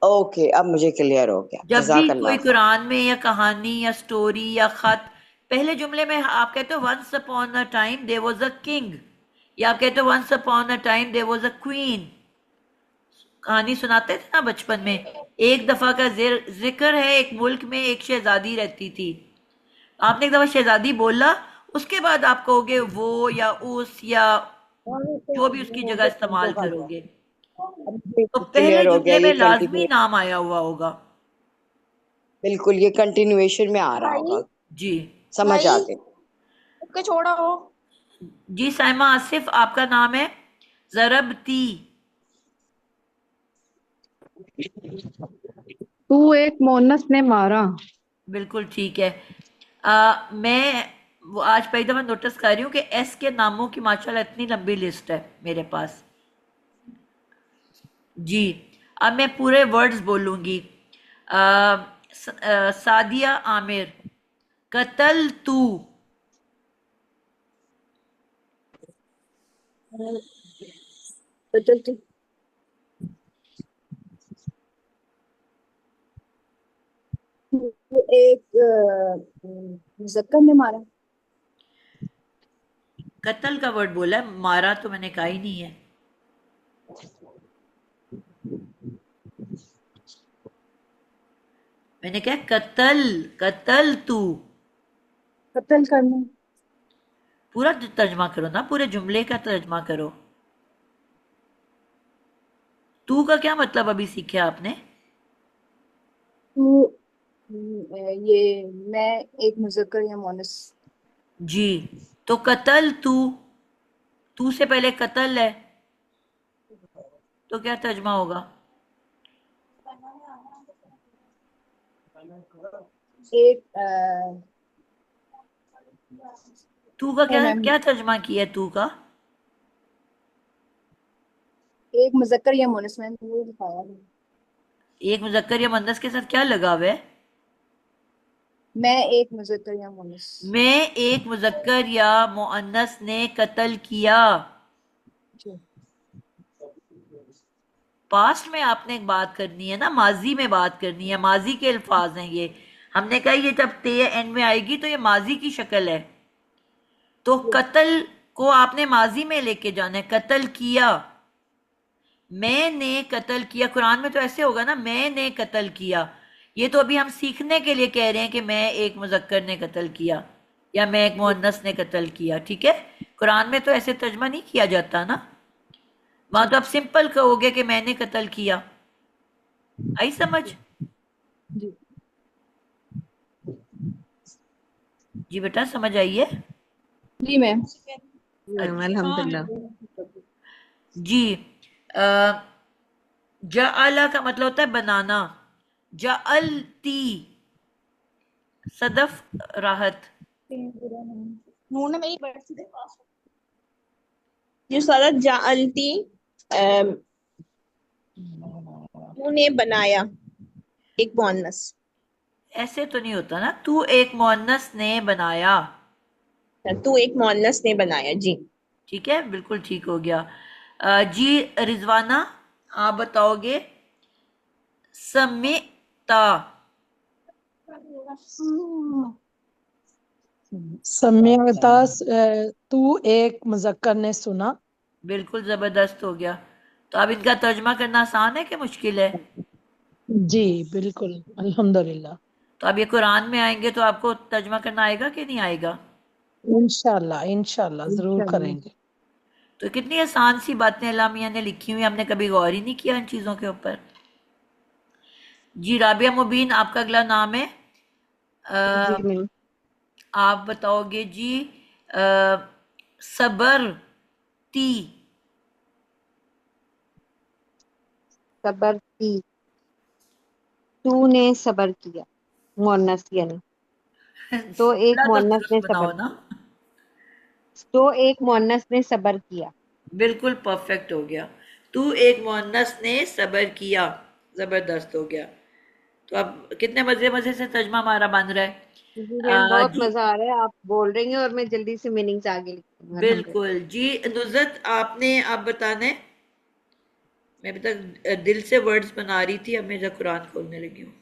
ओके, अब मुझे क्लियर हो गया, जब भी कोई जज़ाकल्लाह खैर। कुरान में या कहानी या स्टोरी या खत, पहले जुमले में आप कहते हो once upon a time there was a king, या आप कहते हो once upon a time there was a queen. कहानी सुनाते थे ना बचपन में। एक दफा का जिक्र है, एक मुल्क में एक शहजादी रहती थी। आपने एक दफा शहजादी बोला, उसके बाद आप कहोगे वो या उस या जो भी उसकी जगह इस्तेमाल करोगे। तो पहले क्लियर हो गया, जुमले में ये लाजमी कंटिन्यू, नाम आया हुआ होगा। बिल्कुल ये कंटिन्यूएशन में आ रहा होगा। जी। समझ आ गई। उसको छोड़ो। जी साइमा आसिफ, आपका नाम है जरबती। तू एक मोनस ने मारा। बिल्कुल ठीक है। मैं वो आज पहली दफा नोटिस कर रही हूँ कि एस के नामों की माशाल्लाह इतनी लंबी लिस्ट है मेरे पास। जी। अब मैं पूरे वर्ड्स बोलूंगी। सादिया आमिर, कतल तू। एक मुजक्कर ने मारा। कतल का वर्ड बोला है, मारा तो मैंने कहा ही नहीं है। मैंने कहा कतल, कतल तू। कत्ल करना। पूरा तर्जमा करो ना, पूरे जुमले का तर्जमा करो। तू का क्या मतलब अभी सीखे आपने? तू ये मैं एक मुजक्कर या मोनस। जी। तो कतल तू, तू से पहले कतल है, तो क्या तर्जमा होगा? एक तू का ओ क्या मैम, क्या तर्जमा किया है तू का? एक मुजक्कर या मोनस, मैंने वो दिखाया है। एक मुजक्कर या मुअन्नस के साथ क्या लगाव है? मैं एक मुजक्कर या मुन्नस। मैं एक मुजक्कर या मुअन्नस ने कत्ल किया। जी। पास्ट में आपने एक बात करनी है ना, माजी में बात करनी है, माजी के अल्फाज हैं ये। हमने कहा ये जब ते एंड में आएगी तो ये माजी की शक्ल है, तो कत्ल को आपने माजी में लेके जाना है। कत्ल किया, मैंने कत्ल किया, कुरान में तो ऐसे होगा ना, मैंने कत्ल किया। ये तो अभी हम सीखने के लिए कह रहे हैं कि मैं एक मुजक्कर ने कत्ल किया या मैं एक मुअन्नस ने कत्ल किया, ठीक है। कुरान में तो ऐसे तर्जमा नहीं किया जाता ना, वहां तो आप सिंपल कहोगे कि मैंने कत्ल किया। आई समझ? जी। जी बेटा समझ आई है? जी मैम। अल्हम्दुलिल्लाह। जी, जअला का मतलब होता है बनाना। जअलती, सदफ राहत। नून में एक वर्ड से जो सारा जालती तूने बनाया एक मुअन्नस। ऐसे तो नहीं होता ना, तू एक मुअन्नस ने बनाया। तू एक मुअन्नस ने बनाया, जी ठीक है, बिल्कुल ठीक हो गया। जी रिजवाना, आप बताओगे समिता। सम्यकता तू एक मुजक्कर ने सुना। बिल्कुल जबरदस्त हो गया। तो अब इनका तर्जमा करना आसान है कि मुश्किल है? जी बिल्कुल, अल्हम्दुलिल्लाह। तो अब ये कुरान में आएंगे तो आपको तर्जमा करना आएगा कि नहीं आएगा? इंशाल्लाह इंशाल्लाह जरूर करेंगे। तो कितनी आसान सी बातें अल्लाह मियां ने लिखी हुई, हमने कभी गौर ही नहीं किया इन चीजों के ऊपर। जी राबिया मुबीन, आपका अगला नाम है। आप बताओगे जी सबर ती। सबर की, तूने सबर किया, मुअन्नस यानी तो एक तो मुअन्नस ने दुरुस्त बनाओ सबर ना। तो एक मुअन्नस ने सबर किया। बिल्कुल परफेक्ट हो गया। तू एक मुअन्नस ने सबर किया, जबरदस्त हो गया। तो अब कितने मजे मजे से तर्जमा हमारा बन रहा है। जी मैम, बहुत जी मजा आ रहा है, आप बोल रही हैं और मैं जल्दी से मीनिंग्स आगे लिखती हूँ। बिल्कुल जी। नुज़रत आपने अब बताना है। मैं अभी तक दिल से वर्ड्स बना रही थी, अब मैं जब कुरान खोलने लगी हूँ।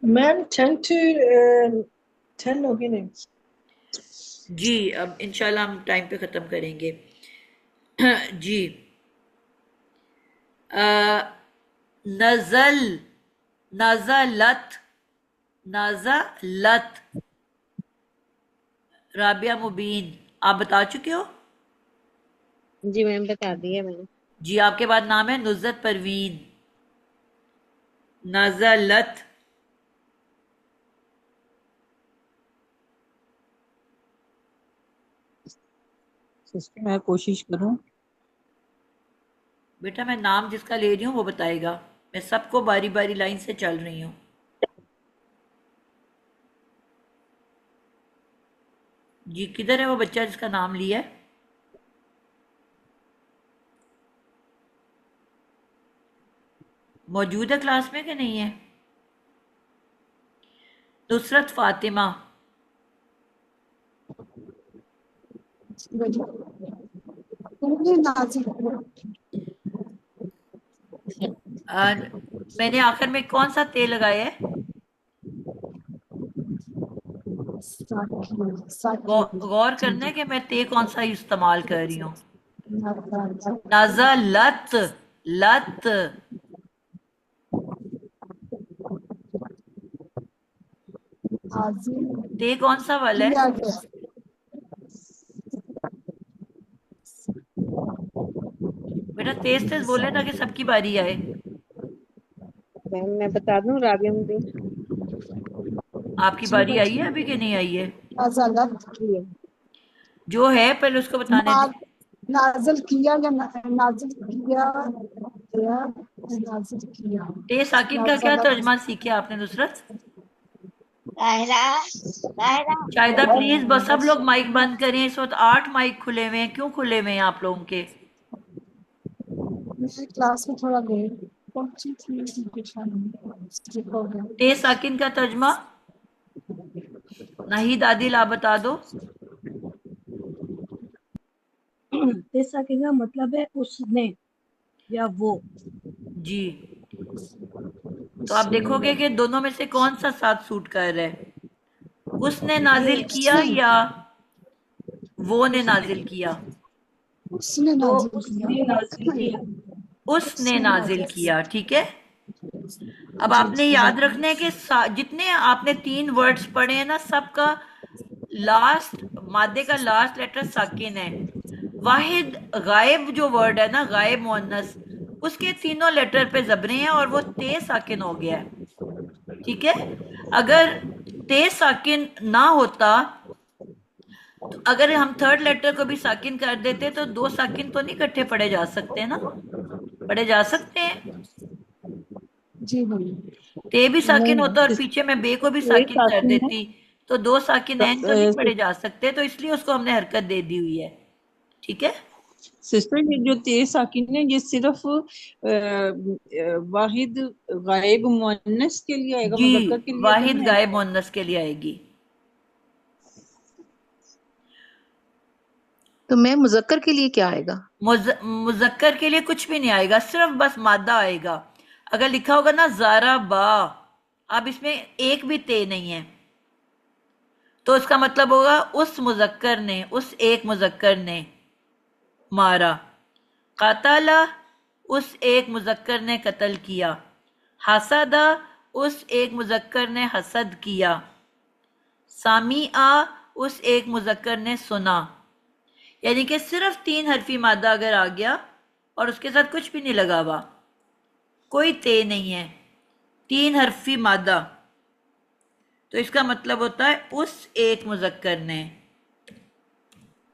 मैम 10 होगी नहीं? जी अब इंशाल्लाह हम टाइम पे ख़त्म करेंगे। जी नज़ल, नज़लत, नज़लत। राबिया मुबीन, आप बता चुके हो? जी मैम बता दिया मैंने। जी आपके बाद नाम है नुज़रत परवीन। नज़लत। मैं कोशिश करूं। बेटा मैं नाम जिसका ले रही हूँ वो बताएगा, मैं सबको बारी बारी लाइन से चल रही हूँ। जी किधर है वो बच्चा जिसका नाम लिया है? मौजूद है क्लास में कि नहीं है? नुसरत फातिमा। मैंने आखिर में कौन सा तेल लगाया है? गौर करना है कि मैं ते कौन सा इस्तेमाल कर रही हूँ। नज़लत, लत। ते कौन सा वाला है? बेटा तेज तेज बोले ताकि सबकी बारी आए। मैम मैं बता दूं, राबिया मुबीन। आपकी बारी आई है अभी कि नहीं आई है? जी जो है पहले उसको बताने दे। नाजिल किया या नाजिल किया या नाजिल किया। ते साकिन का क्या तर्जमा सीखे आपने नुसरत? शायदा प्लीज बस सब लोग माइक बंद करें, इस वक्त 8 माइक खुले हुए हैं। क्यों खुले हुए हैं आप लोगों के? क्लास में थोड़ा लेट। पहुंची थी हो गया। ते साकिन का तर्जमा नाहिद आदिल आप बता दो। तेसा का मतलब है उसने या वो। जी, तो आप देखोगे कि दोनों में से कौन सा साथ सूट कर रहा है, उसने नाजिल किया या वो ने नाजिल किया। उसने तो नाजिल किया। उसने नाजिल किया, ठीक है। अब जी आपने जी याद रखना है कि जितने आपने 3 वर्ड्स पढ़े हैं ना, सबका लास्ट मादे का लास्ट लेटर साकिन है। वाहिद गायब जो वर्ड है ना, गायब मुअन्नस, उसके तीनों लेटर पे जबरे हैं और वो ते साकिन हो गया है, ठीक है। अगर ते साकिन ना होता, तो अगर हम थर्ड लेटर को भी साकिन कर देते तो 2 साकिन तो नहीं इकट्ठे पढ़े जा सकते ना, पढ़े जा सकते हैं। जी बोलिए। ते भी साकिन होता और नहीं पीछे मैं बे को भी ये साकिन कर साकिन है देती, तो 2 साकिन तो, ऐन तो नहीं पढ़े जा सकते, तो इसलिए उसको हमने हरकत दे दी हुई है, ठीक है। सिस्टर ये जो ते साकिन है ये सिर्फ वाहिद गायब मुअन्नस के लिए आएगा, जी, मुज़क्कर के लिए तो वाहिद नहीं गायब आएगा। मुअन्नस के लिए आएगी। तो मैं मुजक्कर के लिए क्या आएगा? मुजक्कर के लिए कुछ भी नहीं आएगा, सिर्फ बस मादा आएगा। अगर लिखा होगा ना ज़ारा बा, अब इसमें एक भी ते नहीं है, तो इसका मतलब होगा उस मुजक्कर ने, उस एक मुजक्कर ने मारा। कातला, उस एक मुजक्कर ने कत्ल किया। हसदा, उस एक मुजक्कर ने हसद किया। सामिआ, उस एक मुजक्कर ने सुना। यानी कि सिर्फ 3 हरफी मादा अगर आ गया और उसके साथ कुछ भी नहीं लगा हुआ, कोई ते नहीं है, 3 हरफी मादा, तो इसका मतलब होता है उस एक मुजक्कर ने।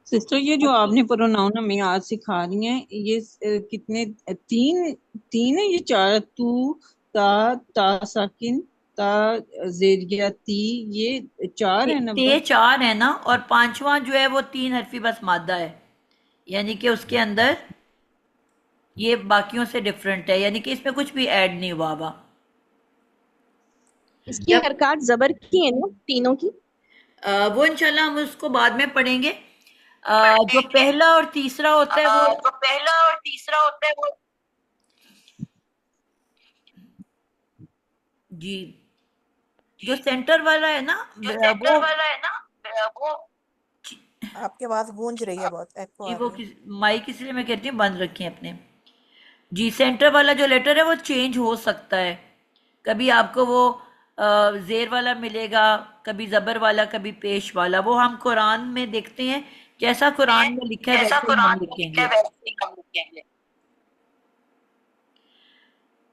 सिस्टर ये जो आपने प्रोनाउन हमें आज सिखा रही हैं ये कितने, तीन तीन है, ये 4, तू ता साकिन ता जेरिया ती, ये 4 है ते नंबर। 4 है ना, और 5वां जो है वो 3 हरफी बस मादा है, यानी कि उसके अंदर ये बाकियों से डिफरेंट है, यानी कि इसमें कुछ भी ऐड नहीं हुआ हुआ। इसकी जब हरकत जबर की है ना तीनों की। वो इंशाल्लाह हम उसको बाद में पढ़ेंगे। जो पहला और तीसरा होता है वो जी, जो सेंटर वाला है ना, वो आपकी आवाज गूंज रही है, बहुत एको जी, आ वो रही है। माइक इसलिए मैं कहती हूँ बंद रखें अपने। जी, सेंटर वाला जो लेटर है वो चेंज हो सकता है, कभी आपको वो जेर वाला मिलेगा, कभी जबर वाला, कभी पेश वाला। वो हम कुरान में देखते हैं, जैसा कुरान में लिखा है वैसे ही हम लिखेंगे।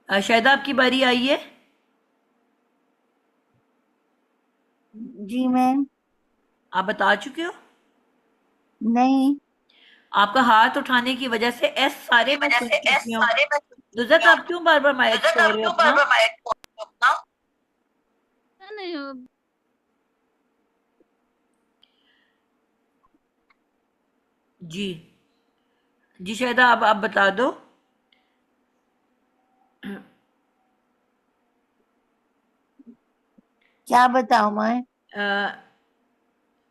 शायद आपकी बारी आई है। जी मैम। आप बता चुके हो। नहीं। आपका हाथ उठाने की वजह से एस सारे मैं सुन चुकी हूँ। नुज़त, आप क्यों बार बार माइक छोड़ रहे हो अपना? जी जी, शायद आप बता दो। क्या बताऊं मैं?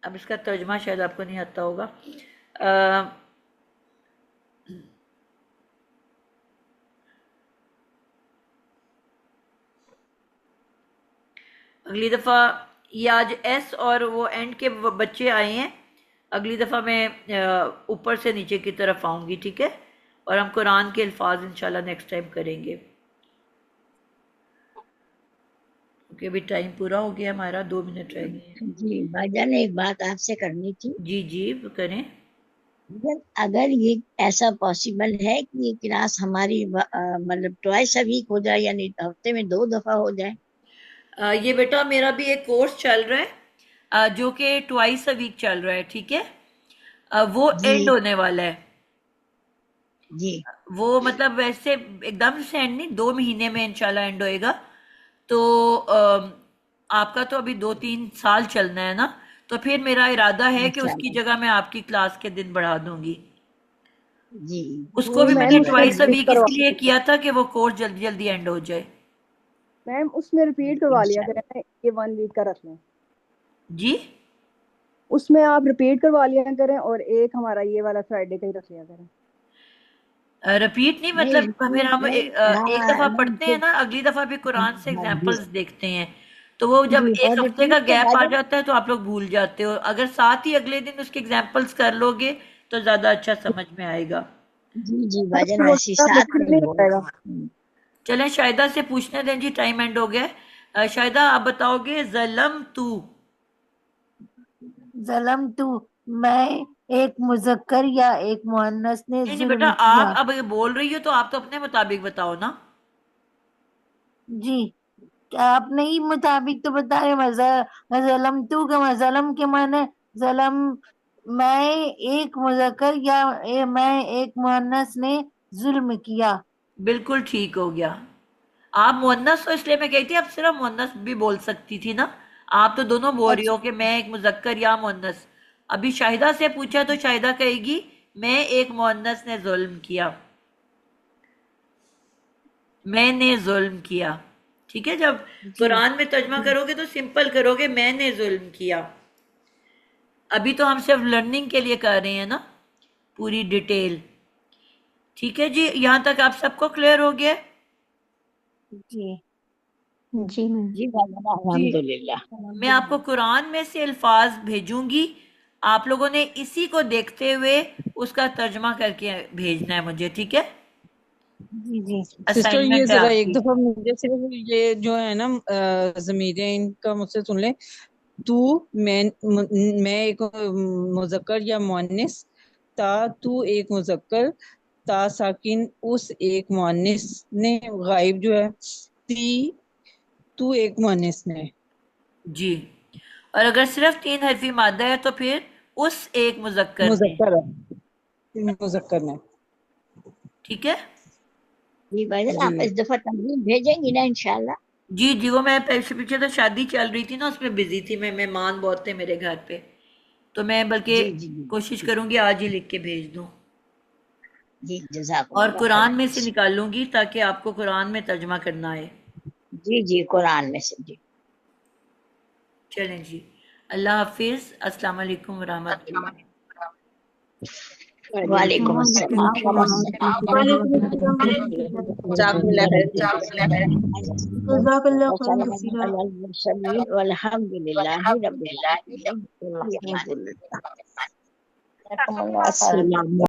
अब इसका तर्जमा शायद आपको नहीं आता होगा। अ, अगली दफ़ा ये आज एस और वो एंड के बच्चे आए हैं, अगली दफ़ा मैं ऊपर से नीचे की तरफ आऊँगी, ठीक है। और हम कुरान के अल्फाज इंशाल्लाह नेक्स्ट टाइम करेंगे, क्योंकि अभी टाइम पूरा हो गया हमारा, 2 मिनट रह गए हैं। जी भाईजान, एक बात आपसे करनी थी। जी जी करें। अगर ये ऐसा पॉसिबल है कि ये क्लास हमारी मतलब ट्वाइस अ वीक हो जाए, यानी हफ्ते में 2 दफा हो जाए। ये बेटा मेरा भी एक कोर्स चल रहा है, जो कि ट्वाइस अ वीक चल रहा है, ठीक है। वो एंड होने वाला है जी। वो मतलब वैसे एकदम से एंड नहीं, 2 महीने में इंशाल्लाह एंड होएगा। तो आपका तो अभी 2-3 साल चलना है ना, तो फिर मेरा इरादा है कि उसकी जगह मैं आपकी क्लास के दिन बढ़ा दूंगी। जी उसको भी मैम मैंने उसमें ट्वाइस अ रिपीट वीक करवा इसलिए किया था कि वो कोर्स जल्दी जल्दी एंड हो जाए। मैम उसमें रिपीट करवा लिया करें ना, ये 1 वीक का रख लें। जी उसमें आप रिपीट करवा लिया करें और एक हमारा ये वाला फ्राइडे का ही रख लिया करें। रिपीट नहीं, नहीं मतलब फिर हम नहीं एक दफा मैम पढ़ते हैं ना, अगली दफा भी कुरान से हाँ जी एग्जांपल्स देखते हैं, तो वो जब जी एक और हफ्ते का रिपीट गैप करवा आ दें। जाता है तो आप लोग भूल जाते हो। अगर साथ ही अगले दिन उसके एग्जांपल्स कर लोगे तो ज्यादा अच्छा समझ में आएगा। जी जी हाँ, भाजन फिर वो वैसे पूरा साथ मुश्किल में नहीं हो बोल जाएगा। चलें शाहिदा से पूछने दें जी, टाइम एंड हो गया है। शाहिदा आप बताओगे जलम तू। जलम तू, मैं एक मुजक्कर या एक मुअन्नस ने नहीं नहीं बेटा, जुल्म आप किया। अब ये बोल रही हो तो आप तो अपने मुताबिक बताओ ना। जी, आपने ही मुताबिक तो बता रहे। जलम तू का जलम के माने जलम, मैं एक मुजक्कर या मैं एक मुअन्नस ने जुल्म किया। बिल्कुल ठीक हो गया। आप मुअन्नस तो इसलिए मैं कहती, आप सिर्फ मुअन्नस भी बोल सकती थी ना। आप तो दोनों बोल रही हो अच्छा कि मैं एक मुजक्कर या मुअन्नस। अभी शाहिदा से पूछा तो शाहिदा कहेगी मैं एक मुअन्नस ने जुल्म किया, मैंने जुल्म किया। ठीक है, जब जी कुरान में तर्जमा करोगे तो सिंपल करोगे मैंने जुल्म किया। अभी तो हम सिर्फ लर्निंग के लिए कर रहे हैं ना, पूरी डिटेल। ठीक है जी, यहां तक आप सबको क्लियर हो गया? जी जी मैम। जी भाजन अल्हम्दुलिल्लाह। मैं आपको कुरान में से अल्फाज भेजूंगी, आप लोगों ने इसी को देखते हुए उसका तर्जमा करके भेजना है मुझे, ठीक है? जी जी सिस्टर ये असाइनमेंट है जरा एक आपकी। दफा मुझे सिर्फ ये जो है ना ज़मीरें इनका मुझसे सुन ले। तू, मैं एक मुजक्कर या मुअन्निस। ता, तू एक मुजक्कर। ता साकिन, उस एक मुअन्निस ने। गायब जो है। ती, तू एक मुअन्निस ने। जी, और अगर सिर्फ 3 हरफी मादा है तो फिर उस एक मुजक्कर ने। मुजक्कर है, मुजक्कर ने। ठीक है जी भाजन जी आप इस दफा तमरीन भेजेंगी ना इंशाल्लाह। जी जी, वो मैं पीछे पीछे तो शादी चल रही थी ना, उसमें बिजी थी मैं, मेहमान बहुत थे मेरे घर पे, तो मैं बल्कि जी जी कोशिश करूंगी आज ही लिख के भेज दूं, जी और जज़ाकुमुल्लाह कुरान में से खैर। निकालूंगी ताकि आपको कुरान में तर्जमा करना आए। जी जी कुरान में से जी। चलें जी, अल्लाह हाफिज, अस्सलाम वालेकुम रहमतुल्लाह। वालेकुम अस्सलाम वालेकुम अस्सलाम जाज़ाकल्लाह खैर। जज़ाकल्लाह खैरन वसल्लम कसीरा। अलल मुरसलीन वल्हम्दुलिल्लाहि रब्बिल आलमीन। अल्हम्दुलिल्लाह। अस्सलाम